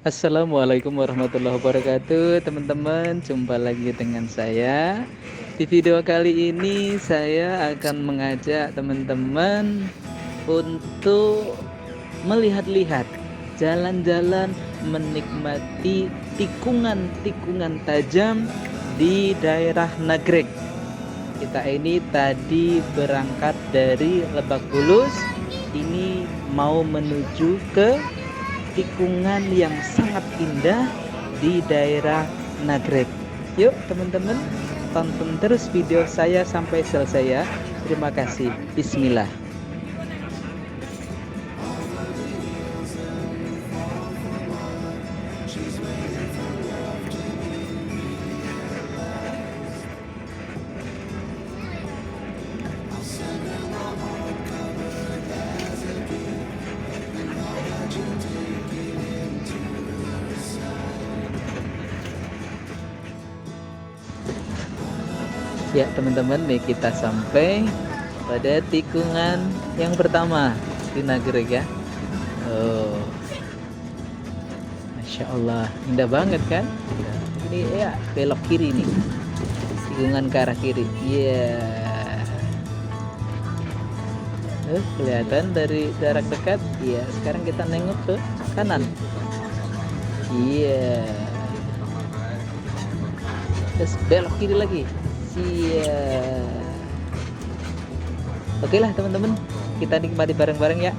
Assalamualaikum warahmatullahi wabarakatuh, teman-teman. Jumpa lagi dengan saya. Di video kali ini saya akan mengajak teman-teman untuk melihat-lihat, jalan-jalan, menikmati tikungan-tikungan tajam di daerah Nagreg. Kita ini tadi berangkat dari Lebak Bulus, ini mau menuju ke tikungan yang sangat indah di daerah Nagreg. Yuk teman-teman, tonton terus video saya sampai selesai ya. Terima kasih. Bismillah. Ya teman-teman, nih kita sampai pada tikungan yang pertama di Nagreg ya. Oh, Masya Allah, indah banget kan? Ini ya belok kiri nih, tikungan ke arah kiri. Iya, kelihatan dari jarak dekat. Iya, sekarang kita nengok ke kanan. Iya, terus belok kiri lagi. Iya. Oke lah teman-teman, kita nikmati bareng-bareng ya.